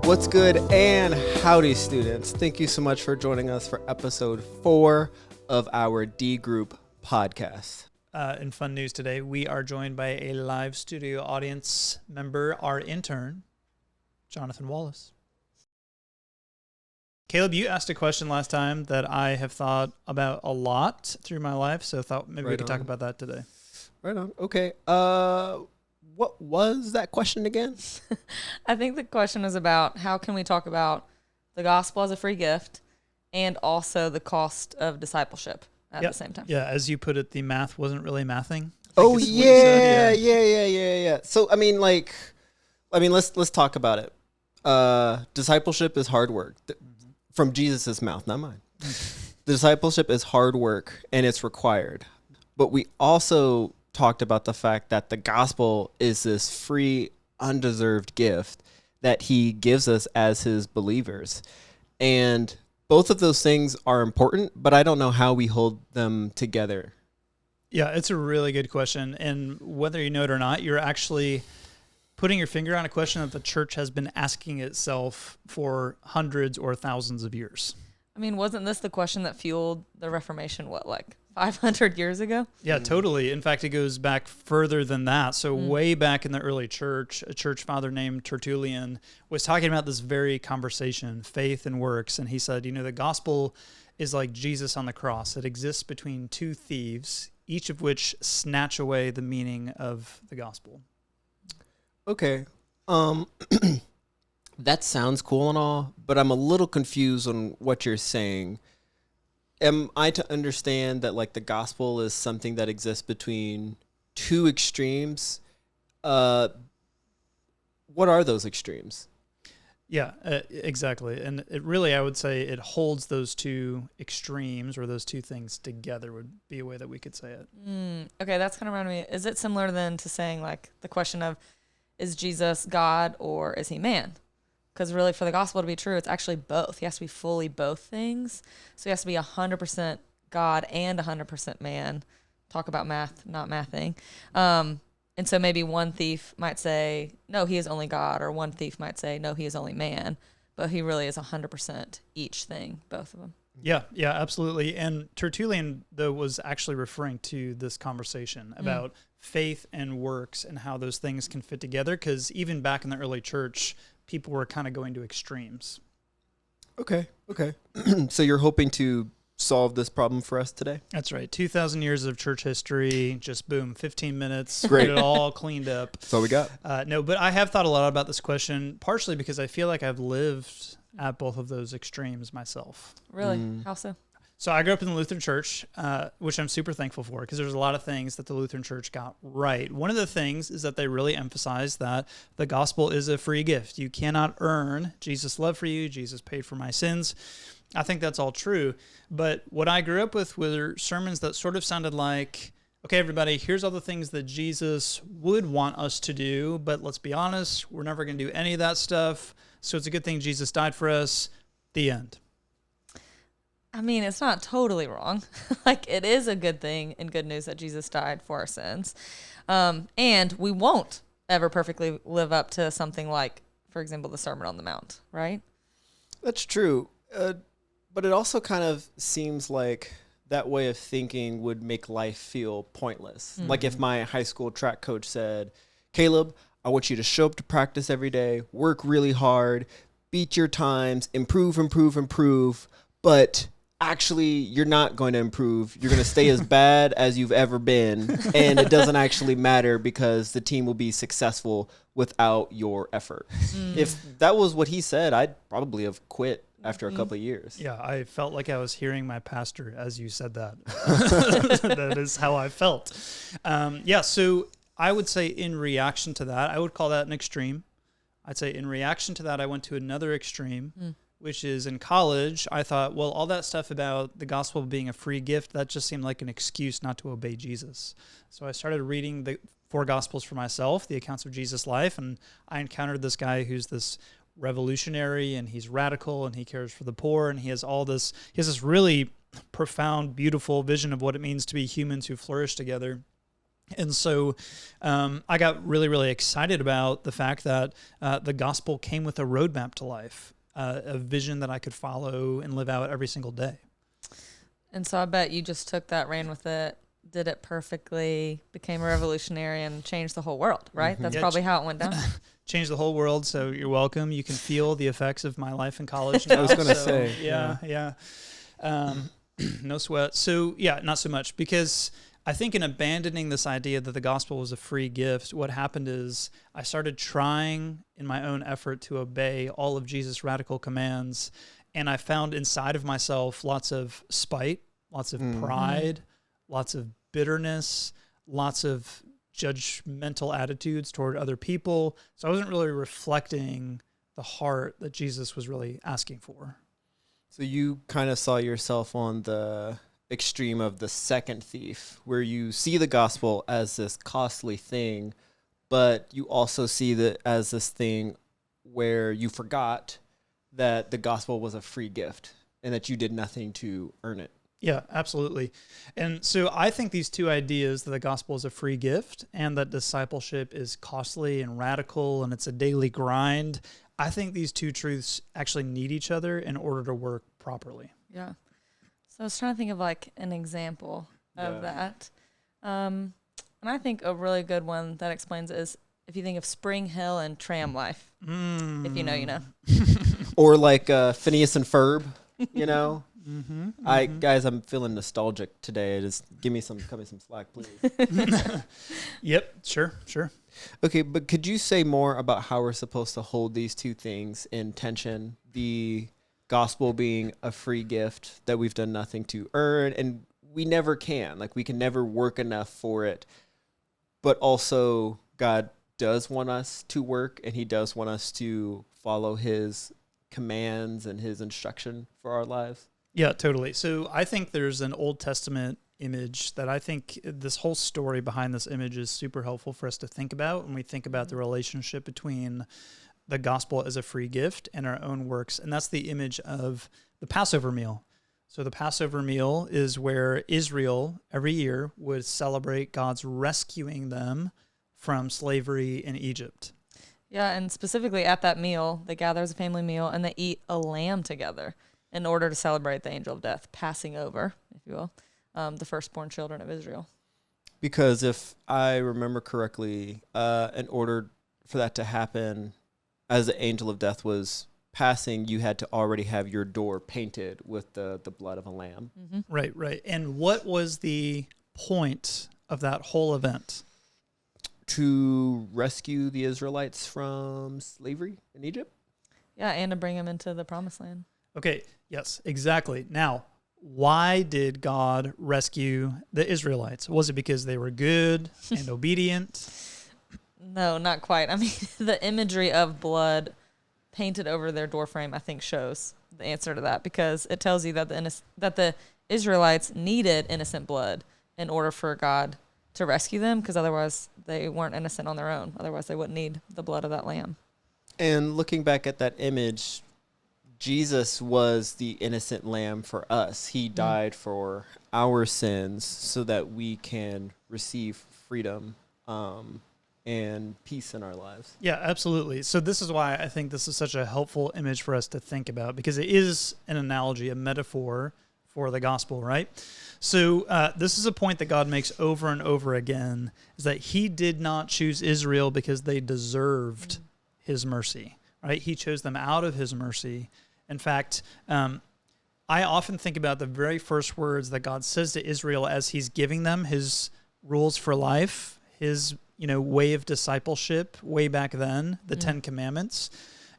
What's good and howdy, students. Thank you so much for joining us for episode 4 of our D Group podcast. In fun news today, we are joined by a live studio audience member, our intern, Jonathan Wallace. Caleb, you asked a question last time that I have thought about a lot through my life, so I thought maybe we could talk about that today. Right on. Okay. What was that question again? I think the question was about how can we talk about the gospel as a free gift and also the cost of discipleship at the same time. Yeah, as you put it, the math wasn't really mathing. Oh, yeah. So, let's talk about it. Discipleship is hard work. From Jesus' mouth, not mine. Discipleship is hard work and it's required. But we also talked about the fact that the gospel is this free, undeserved gift that he gives us as his believers. And both of those things are important, but I don't know how we hold them together. Yeah, it's a really good question. And whether you know it or not, you're actually putting your finger on a question that the church has been asking itself for hundreds or thousands of years. I mean, wasn't this the question that fueled the Reformation, 500 years ago? Yeah, totally. In fact, it goes back further than that. So way back in the early church, a church father named Tertullian was talking about this very conversation, faith and works. And he said, the gospel is like Jesus on the cross. It exists between two thieves, each of which snatch away the meaning of the gospel. Okay. That sounds cool and all, but I'm a little confused on what you're saying. Am I to understand that the gospel is something that exists between two extremes? What are those extremes? Yeah, exactly. And it really, I would say it holds those two extremes or those two things together would be a way that we could say it. Okay, that's kind of around me. Is it similar then to saying the question of, is Jesus God or is he man? Because really for the gospel to be true, it's actually both. He has to be fully both things. So he has to be 100% God and 100% man. Talk about math, not mathing. And so maybe one thief might say, no, he is only God, or one thief might say, no, he is only man. But he really is 100% each thing, both of them. Yeah, absolutely. And Tertullian, though, was actually referring to this conversation about faith and works and how those things can fit together, because even back in the early church, people were kind of going to extremes. Okay. So you're hoping to solve this problem for us today? That's right. 2,000 years of church history, just boom, 15 minutes, Great. Get it all cleaned up. That's all we got. No, but I have thought a lot about this question, partially because I feel like I've lived at both of those extremes myself. Really? How so? So I grew up in the Lutheran Church, which I'm super thankful for because there's a lot of things that the Lutheran Church got right. One of the things is that they really emphasize that the gospel is a free gift. You cannot earn Jesus' love for you. Jesus paid for my sins. I think that's all true. But what I grew up with were sermons that sort of sounded like, okay, everybody, here's all the things that Jesus would want us to do, but let's be honest, we're never going to do any of that stuff. So it's a good thing Jesus died for us. The end. I mean, it's not totally wrong. It is a good thing and good news that Jesus died for our sins. And we won't ever perfectly live up to something like, for example, the Sermon on the Mount, right? That's true. But it also kind of seems like that way of thinking would make life feel pointless. Mm-hmm. Like if my high school track coach said, Caleb, I want you to show up to practice every day, work really hard, beat your times, improve, but actually you're not going to improve. You're going to stay as bad as you've ever been, and it doesn't actually matter because the team will be successful without your effort. If that was what he said, I'd probably have quit after a couple of years. Yeah, I felt like I was hearing my pastor as you said that. That is how I felt. So I would say in reaction to that, I would call that an extreme. I'd say in reaction to that, I went to another extreme, which is in college, I thought, well, all that stuff about the gospel being a free gift, that just seemed like an excuse not to obey Jesus. So I started reading the 4 Gospels for myself, the accounts of Jesus' life, and I encountered this guy who's this revolutionary, and he's radical, and he cares for the poor, and he has this really profound, beautiful vision of what it means to be humans who flourish together. And so I got really, really excited about the fact that the gospel came with a roadmap to life, a vision that I could follow and live out every single day. And so I bet you just took that, ran with it, did it perfectly, became a revolutionary, and changed the whole world, right? That's probably how it went down. Changed the whole world, so you're welcome. You can feel the effects of my life in college now. I was going to say. Yeah. No sweat. So, yeah, not so much, because I think in abandoning this idea that the gospel was a free gift, what happened is I started trying in my own effort to obey all of Jesus' radical commands, and I found inside of myself lots of spite, lots of pride, lots of bitterness, lots of judgmental attitudes toward other people. So I wasn't really reflecting the heart that Jesus was really asking for. So you kind of saw yourself on the extreme of the second thief, where you see the gospel as this costly thing, but you also see that as this thing where you forgot that the gospel was a free gift and that you did nothing to earn it. Yeah, absolutely. And so I think these two ideas, that the gospel is a free gift and that discipleship is costly and radical and it's a daily grind, I think these two truths actually need each other in order to work properly. Yeah. So I was trying to think of like an example of that. And I think a really good one that explains it is if you think of Spring Hill and tram life. If you know, you know. Or like Phineas and Ferb, you know? Guys, I'm feeling nostalgic today. Just cut me some slack, please. Yep, sure. Okay, but could you say more about how we're supposed to hold these two things in tension? The gospel being a free gift that we've done nothing to earn, and we never can. Like, we can never work enough for it. But also, God does want us to work, and he does want us to follow his commands and his instruction for our lives. Yeah, totally. So I think there's an Old Testament image that I think this whole story behind this image is super helpful for us to think about when we think about the relationship between the gospel as a free gift and our own works. And that's the image of the Passover meal. So the Passover meal is where Israel every year would celebrate God's rescuing them from slavery in Egypt. Yeah, and specifically at that meal, they gather as a family meal and they eat a lamb together in order to celebrate the angel of death, passing over, if you will, the firstborn children of Israel. Because if I remember correctly, in order for that to happen, as the angel of death was passing, you had to already have your door painted with the blood of a lamb. Mm-hmm. Right. And what was the point of that whole event? To rescue the Israelites from slavery in Egypt? Yeah, and to bring them into the promised land. Okay, yes, exactly. Now, why did God rescue the Israelites? Was it because they were good and obedient? No, not quite. I mean, the imagery of blood painted over their doorframe, I think, shows the answer to that, because it tells you that the Israelites needed innocent blood in order for God to rescue them, because otherwise they weren't innocent on their own. Otherwise, they wouldn't need the blood of that lamb. And looking back at that image, Jesus was the innocent lamb for us. He died for our sins so that we can receive freedom and peace in our lives. Yeah, absolutely. So this is why I think this is such a helpful image for us to think about, because it is an analogy, a metaphor for the gospel, right? So this is a point that God makes over and over again, is that he did not choose Israel because they deserved his mercy, right? He chose them out of his mercy. In fact, I often think about the very first words that God says to Israel as he's giving them his rules for life, his way of discipleship way back then, the 10 Commandments.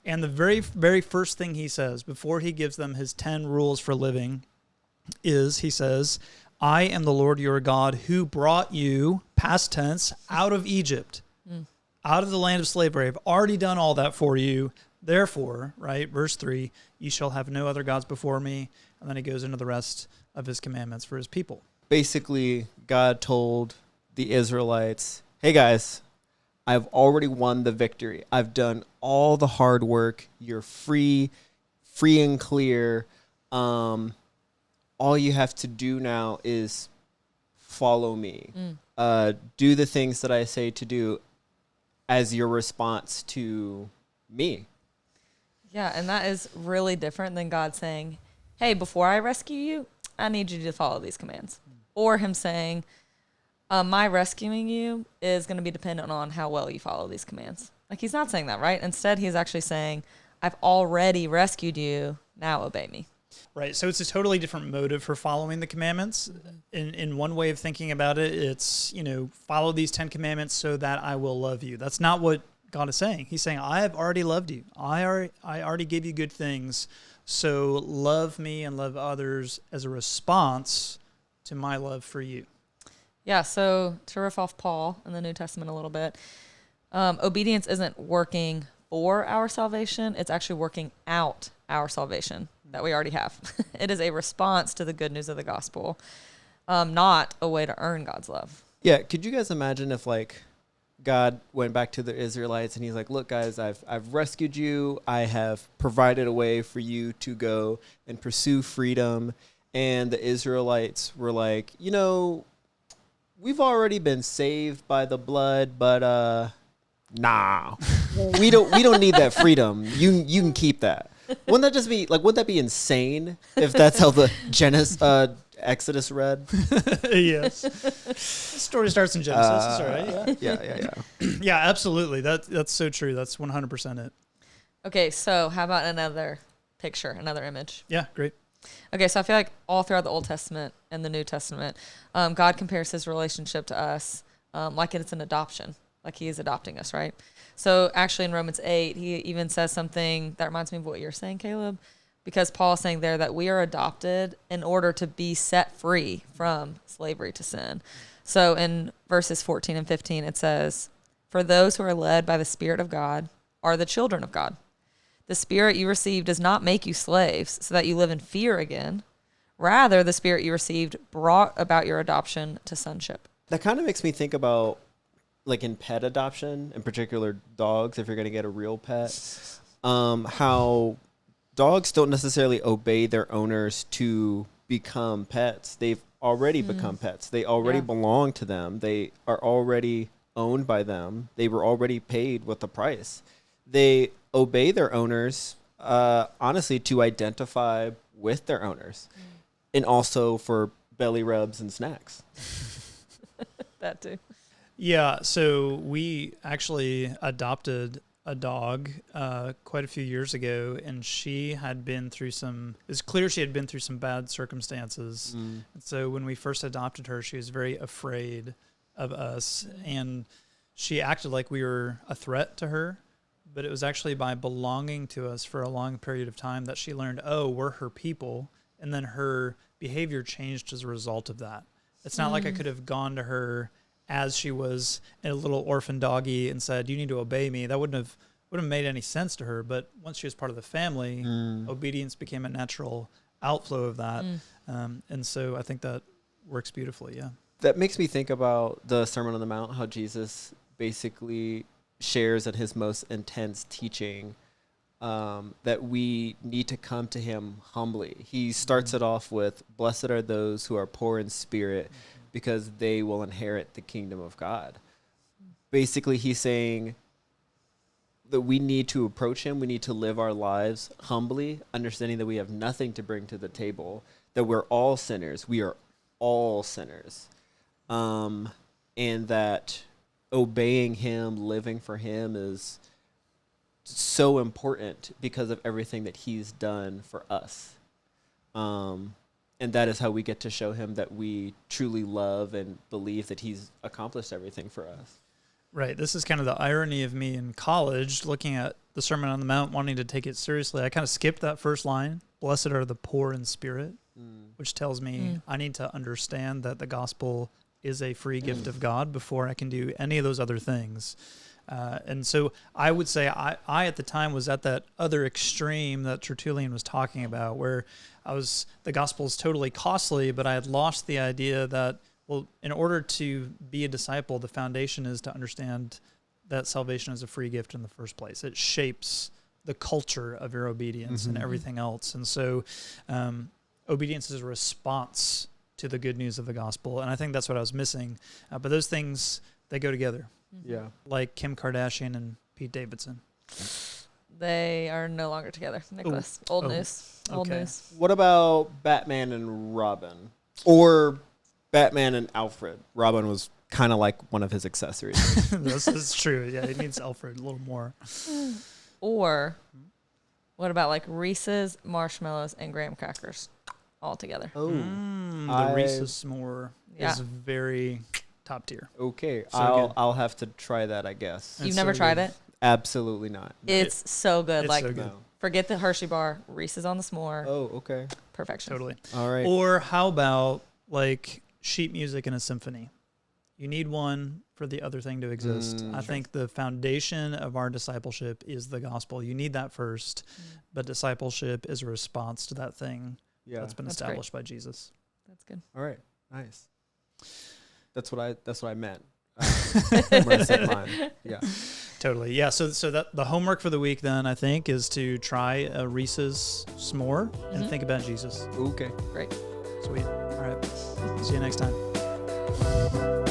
And the very, very first thing he says before he gives them his 10 rules for living is, he says, I am the Lord your God who brought you, past tense, out of Egypt, out of the land of slavery. I've already done all that for you. Therefore, right, verse 3, you shall have no other gods before me. And then he goes into the rest of his commandments for his people. Basically, God told the Israelites, hey guys, I've already won the victory. I've done all the hard work. You're free and clear. All you have to do now is follow me. do the things that I say to do as your response to me. Yeah, and that is really different than God saying, hey, before I rescue you, I need you to follow these commands. Or him saying, my rescuing you is going to be dependent on how well you follow these commands. Like, he's not saying that, right? Instead, he's actually saying, I've already rescued you, now obey me. Right. So it's a totally different motive for following the commandments. In one way of thinking about it, it's, follow these 10 commandments so that I will love you. That's not what God is saying. He's saying, I have already loved you. I already gave you good things. So love me and love others as a response to my love for you. Yeah, so to riff off Paul in the New Testament a little bit, obedience isn't working for our salvation. It's actually working out our salvation that we already have. It is a response to the good news of the gospel, not a way to earn God's love. Yeah, could you guys imagine if God went back to the Israelites and he's like, look, guys, I've rescued you. I have provided a way for you to go and pursue freedom. And the Israelites were like, we've already been saved by the blood, but nah, we don't need that freedom. You can keep that. Wouldn't that just be wouldn't that be insane if that's how the Exodus read? Yes. The story starts in Genesis. That's all right. Yeah. Yeah, absolutely. That's so true. That's 100% it. Okay, so how about another picture, another image? Yeah, great. Okay, so I feel like all throughout the Old Testament and the New Testament, God compares his relationship to us like it's an adoption, like he is adopting us, right? So actually in Romans 8, he even says something that reminds me of what you're saying, Caleb, because Paul is saying there that we are adopted in order to be set free from slavery to sin. So in verses 14 and 15, it says, for those who are led by the Spirit of God are the children of God. The Spirit you received does not make you slaves so that you live in fear again. Rather, the Spirit you received brought about your adoption to sonship. That kind of makes me think about in pet adoption, in particular dogs, if you're going to get a real pet, how dogs don't necessarily obey their owners to become pets. They've already become pets. They already belong to them. They are already owned by them. They were already paid with a price. They obey their owners, honestly, to identify with their owners, and also for belly rubs and snacks. That too. Yeah, so we actually adopted a dog quite a few years ago, and she had been through it's clear she had been through some bad circumstances. And so when we first adopted her, she was very afraid of us, and she acted like we were a threat to her. But it was actually by belonging to us for a long period of time that she learned, we're her people, and then her behavior changed as a result of that. It's not like I could have gone to her as she was a little orphan doggy and said, you need to obey me. That wouldn't have made any sense to her. But once she was part of the family, obedience became a natural outflow of that. And so I think that works beautifully, yeah. That makes me think about the Sermon on the Mount, how Jesus basically shares in his most intense teaching that we need to come to him humbly. He starts it off with, blessed are those who are poor in spirit, because they will inherit the kingdom of God. Basically, he's saying that we need to approach him. We need to live our lives humbly, understanding that we have nothing to bring to the table, that we're all sinners. We are all sinners. And that obeying him, living for him is so important because of everything that he's done for us. And that is how we get to show him that we truly love and believe that he's accomplished everything for us. Right. This is kind of the irony of me in college, looking at the Sermon on the Mount, wanting to take it seriously. I kind of skipped that first line, blessed are the poor in spirit, which tells me I need to understand that the gospel is a free gift of God before I can do any of those other things. And so I would say I at the time was at that other extreme that Tertullian was talking about, where the gospel is totally costly, but I had lost the idea that, well, in order to be a disciple, the foundation is to understand that salvation is a free gift in the first place. It shapes the culture of your obedience and everything else. And so obedience is a response to the good news of the gospel. And I think that's what I was missing. But those things, they go together. Yeah. Like Kim Kardashian and Pete Davidson. They are no longer together, Nicholas. Old news. Old okay. news. What about Batman and Robin? Or Batman and Alfred? Robin was kind of like one of his accessories. This is true. Yeah, it needs Alfred a little more. Or what about like Reese's, marshmallows, and graham crackers all together? Oh, The Reese's s'more Yeah. is very top tier. okay. So good. I'll have to try that, I guess. It's You've never so tried good. it? Absolutely not. It's so good. It's like, so good. No. forget the Hershey bar. Reese's on the s'more. Oh, okay. Perfection. Totally. All right. Or how about like sheet music in a symphony? You need one for the other thing to exist. I think the foundation of our discipleship is the gospel. You need that first, but discipleship is a response to that thing Yeah. that's been That's established by Jesus. That's good. All right. Nice. That's what I meant when I said mine. Yeah. Totally. Yeah. So that the homework for the week then I think is to try a Reese's s'more and think about Jesus. Okay. Great. Sweet. All right. See you next time.